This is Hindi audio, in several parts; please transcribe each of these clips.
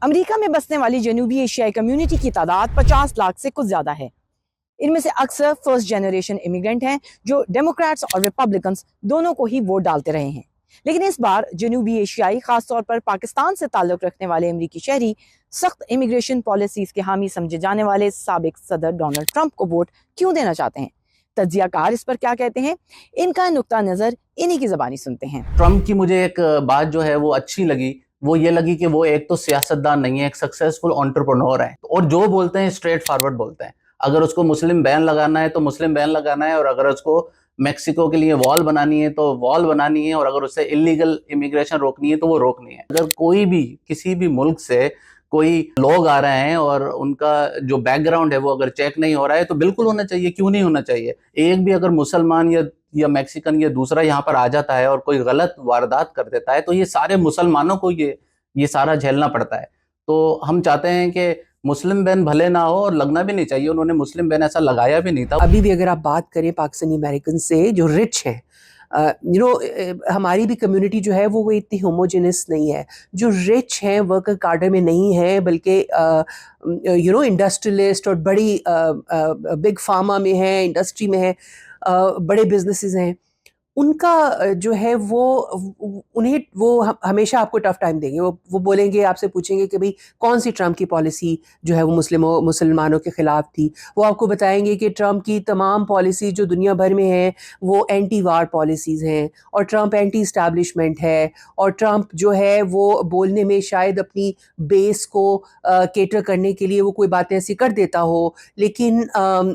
अमेरिका में बसने वाली जनूबी एशियाई कम्युनिटी की तादाद 50 लाख से कुछ ज्यादा है। इनमें से अक्सर फर्स्ट जनरेशन इमिग्रेंट हैं जो डेमोक्रेट्स और रिपब्लिकन्स दोनों को ही वोट डालते रहे हैं। लेकिन इस बार जनूबी एशियाई, खासतौर पर पाकिस्तान से ताल्लुक रखने वाले अमेरिकी शहरी सख्त इमिग्रेशन पॉलिसीज के हामी समझे जाने वाले साबिक सदर डोनाल्ड ट्रंप को वोट क्यों देना चाहते हैं? तज्जियाकार इस पर क्या कहते हैं? इनका नुक्ता नजर इन्हीं की जबानी सुनते हैं। ट्रंप की मुझे एक बात जो है वो अच्छी लगी, वो ये लगी कि वो एक तो सियासतदान नहीं है, एक सक्सेसफुल एंटरप्रेन्योर है और जो बोलते हैं स्ट्रेट फॉरवर्ड बोलते हैं। अगर उसको मुस्लिम बैन लगाना है तो मुस्लिम बैन लगाना है, और अगर उसको मेक्सिको के लिए वॉल बनानी है तो वॉल बनानी है, और अगर उससे इलीगल इमिग्रेशन रोकनी है तो वो रोकनी है। अगर कोई भी किसी भी मुल्क से कोई लोग आ रहे हैं और उनका जो बैकग्राउंड है वो अगर चेक नहीं हो रहा है तो बिल्कुल होना चाहिए, क्यों नहीं होना चाहिए। एक भी अगर मुसलमान या मैक्सिकन या दूसरा यहाँ पर आ जाता है और कोई गलत वारदात कर देता है तो ये सारे मुसलमानों को ये सारा झेलना पड़ता है। तो हम चाहते हैं कि मुस्लिम बैन भले ना हो और लगना भी नहीं चाहिए, उन्होंने मुस्लिम बैन ऐसा लगाया भी नहीं था। अभी भी अगर आप बात करें पाकिस्तानी अमेरिकन से जो रिच हैं, हमारी भी कम्युनिटी जो है वो इतनी होमोजेनस नहीं है। जो रिच हैं वर्कर कार्डर में नहीं है, बल्कि इंडस्ट्रियलिस्ट और बड़ी बिग फार्मा में है, इंडस्ट्री में है, बड़े बिजनेसेस हैं, उनका जो है वो उन्हें वो हमेशा आपको टफ टाइम देंगे। वो बोलेंगे, आपसे पूछेंगे कि भाई कौन सी ट्रम्प की पॉलिसी जो है वो मुसलमानों के खिलाफ थी। वो आपको बताएंगे कि ट्रम्प की तमाम पॉलिसी जो दुनिया भर में हैं वो एंटी वार पॉलिसीज़ हैं, और ट्रम्प एंटी इस्टेब्लिशमेंट है, और ट्रम्प जो है वो बोलने में शायद अपनी बेस को केटर करने के लिए वो कोई बातें ऐसी कर देता हो, लेकिन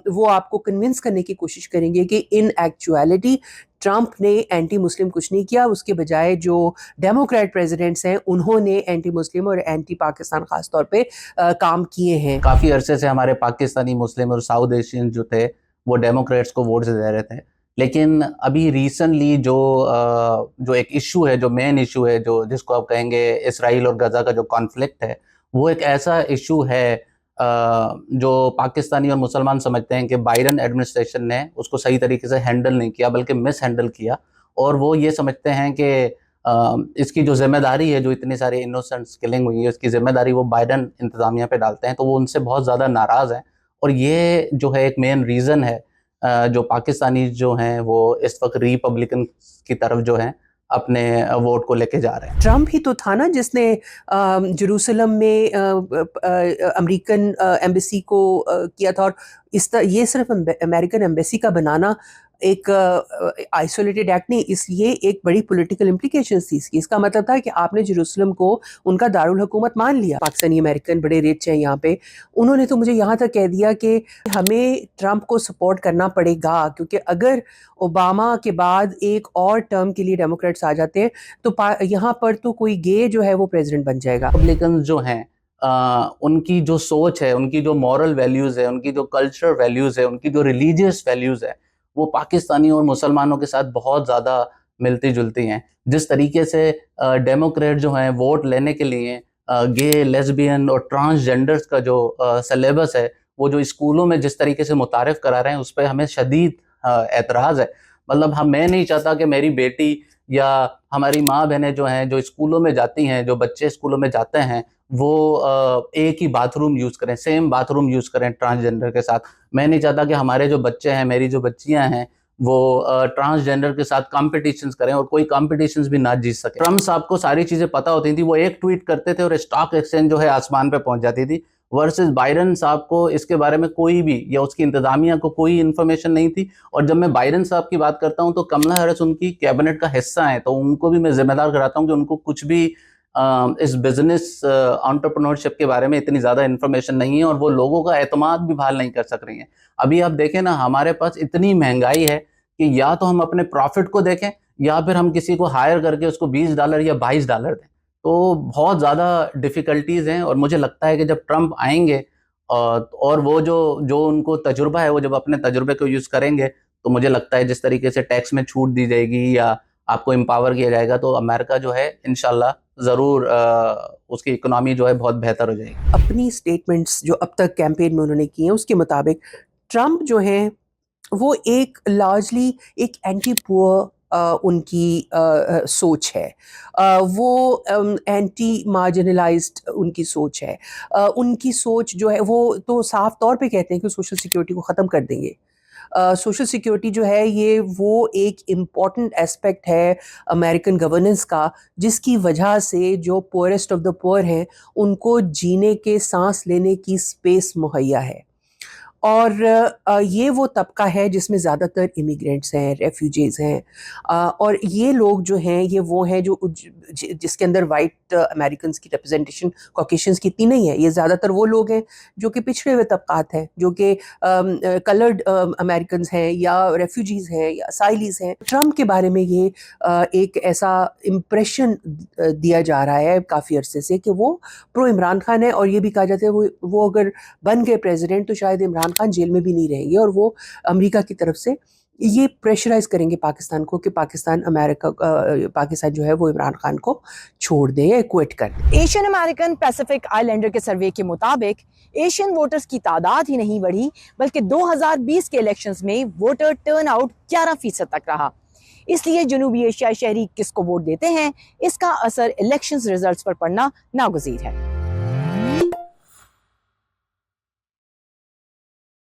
वो आपको कन्विंस करने की कोशिश करेंगे कि इन एक्चुअलिटी ट्रंप ने एंटी मुस्लिम कुछ नहीं किया। उसके बजाय जो डेमोक्रेट प्रेसिडेंट्स हैं उन्होंने एंटी मुस्लिम और एंटी पाकिस्तान खास तौर पे काम किए हैं। काफी अरसे से हमारे पाकिस्तानी मुस्लिम और साउथ एशियन जो थे वो डेमोक्रेट्स को वोट दे रहे थे, लेकिन अभी रिसेंटली जो एक इशू है, जो मेन इशू है, जो जिसको आप कहेंगे इसराइल और गजा का जो कॉन्फ्लिक्ट है, वो एक ऐसा इशू है जो पाकिस्तानी और मुसलमान समझते हैं कि बाइडन एडमिनिस्ट्रेशन ने उसको सही तरीके से हैंडल नहीं किया, बल्कि मिस हैंडल किया। और वो ये समझते हैं कि इसकी जो जिम्मेदारी है, जो इतनी सारी इनोसेंट्स किलिंग हुई है, उसकी जिम्मेदारी वो बाइडन इंतजामिया पे डालते हैं। तो वो उनसे बहुत ज़्यादा नाराज़ हैं, और ये जो है एक मेन रीज़न है जो पाकिस्तानी जो हैं वो इस वक्त रिपब्लिकन की तरफ जो हैं अपने वोट को लेके जा रहे हैं। ट्रम्प ही तो था ना जिसने जेरूसलम में अमेरिकन एम्बेसी को किया था, और ये सिर्फ अमेरिकन एम्बेसी का बनाना एक आइसोलेटेड एक्ट नहीं, इसलिए एक बड़ी पॉलिटिकल इम्प्लीकेशंस थी इसकी। इसका मतलब था कि आपने जेरूसलम को उनका दारुल हुकूमत मान लिया। पाकिस्तानी अमेरिकन बड़े रिच हैं यहाँ पे, उन्होंने तो मुझे यहाँ तक कह दिया कि हमें ट्रम्प को सपोर्ट करना पड़ेगा, क्योंकि अगर ओबामा के बाद एक और टर्म के लिए डेमोक्रेट्स आ जाते हैं तो यहाँ पर तो कोई गे जो है वो प्रेसिडेंट बन जाएगा। रिपब्लिकन जो हैं उनकी जो सोच है, उनकी जो मॉरल वैल्यूज है, उनकी जो कल्चरल वैल्यूज है, उनकी जो रिलीजियस वैल्यूज है, वो पाकिस्तानी और मुसलमानों के साथ बहुत ज़्यादा मिलती जुलती हैं। जिस तरीके से डेमोक्रेट जो हैं वोट लेने के लिए गे, लेस्बियन और ट्रांसजेंडर्स का जो सिलेबस है, वो जो स्कूलों में जिस तरीके से मुतारिफ करा रहे हैं, उस पर हमें शदीद एतराज़ है। मतलब मैं नहीं चाहता कि मेरी बेटी या हमारी माँ बहनें जो हैं, जो स्कूलों में जाती हैं, जो बच्चे स्कूलों में जाते हैं, वो एक ही बाथरूम यूज़ करें, सेम बाथरूम यूज़ करें ट्रांसजेंडर के साथ। मैं नहीं चाहता कि हमारे जो बच्चे हैं, मेरी जो बच्चियां हैं, वो ट्रांसजेंडर के साथ कॉम्पिटिशन्स करें और कोई कॉम्पिटिशन्स भी ना जीत सके। ट्रम्प साहब को सारी चीज़ें पता होती थी, वो एक ट्वीट करते थे और स्टॉक एक्सचेंज जो है आसमान पे पहुंच जाती थी। वर्सेस बाइडन साहब को इसके बारे में कोई भी, या उसकी इंतजामिया को कोई इन्फॉर्मेशन नहीं थी। और जब मैं बाइडन साहब की बात करता हूं तो कमला हैरिस उनकी कैबिनेट का हिस्सा है, तो उनको भी मैं जिम्मेदार कराता हूं कि उनको कुछ भी इस बिजनेस एंटरप्रेन्योरशिप के बारे में इतनी ज़्यादा इन्फॉर्मेशन नहीं है, और वो लोगों का एतमाद भी बहाल नहीं कर सक रही हैं। अभी आप देखें ना, हमारे पास इतनी महंगाई है कि या तो हम अपने प्रॉफिट को देखें, या फिर हम किसी को हायर करके उसको $20 या $22 दें। तो बहुत ज़्यादा डिफ़िकल्टीज़ हैं, और मुझे लगता है कि जब ट्रम्प आएंगे और वो जो उनको तजुर्बा है, वो जब अपने तजुर्बे को यूज़ करेंगे, तो मुझे लगता है जिस तरीके से टैक्स में छूट दी जाएगी या आपको एम्पावर किया जाएगा, तो अमेरिका जो है इंशाल्लाह ज़रूर उसकी इकोनॉमी जो है बहुत बेहतर हो जाएगी। अपनी स्टेटमेंट्स जो अब तक कैंपेन में उन्होंने की हैं उसके मुताबिक ट्रम्प जो हैं वो एक लार्जली एक एंटी पुअर उनकी सोच है, वो एंटी मार्जिनलाइज्ड उनकी सोच है। उनकी सोच जो है वो तो साफ तौर पे कहते हैं कि सोशल सिक्योरिटी को ख़त्म कर देंगे। सोशल सिक्योरिटी जो है ये वो एक इम्पॉर्टेंट एस्पेक्ट है अमेरिकन गवर्नेंस का, जिसकी वजह से जो पुअरेस्ट ऑफ द पुअर हैं उनको जीने के, सांस लेने की स्पेस मुहैया है। और ये वो तबका है जिसमें ज़्यादातर इमिग्रेंट्स हैं, रेफ्यूजीज़ हैं, और ये लोग जो हैं ये वो हैं जो जिसके अंदर वाइट अमेरिकन्स की रिप्रेजेंटेशन कॉकेशियंस की इतनी नहीं है। ये ज़्यादातर वो लोग हैं जो कि पिछड़े हुए तबकात हैं, जो कि कलर्ड अमेरिकन्स हैं या रेफ्यूजीज़ हैं या असाइलीज़ हैं। ट्रम्प के बारे में ये एक ऐसा इम्प्रेशन दिया जा रहा है काफ़ी अरसे से कि वो प्रो इमरान खान है, और ये भी कहा जाता है वो अगर बन गए प्रेसिडेंट तो शायद इमरान खान जेल में भी नहीं रहेंगे, और वो अमेरिका की तरफ से ये प्रेशराइज करेंगे पाकिस्तान को कि पाकिस्तान जो है वो इमरान खान को छोड़ दे या क्विट कर दे। एशियन अमेरिकन पैसिफिक आइलैंडर के सर्वे के मुताबिक एशियन वोटर्स की तादाद ही नहीं बढ़ी, बल्कि 2020 के इलेक्शंस में वोटर टर्नआउट 11% तक रहा। इसलिए जनूबी एशियाई शहरी किसको वोट देते हैं, इसका असर इलेक्शंस रिजल्ट्स पर पड़ना नागुज़ीर है।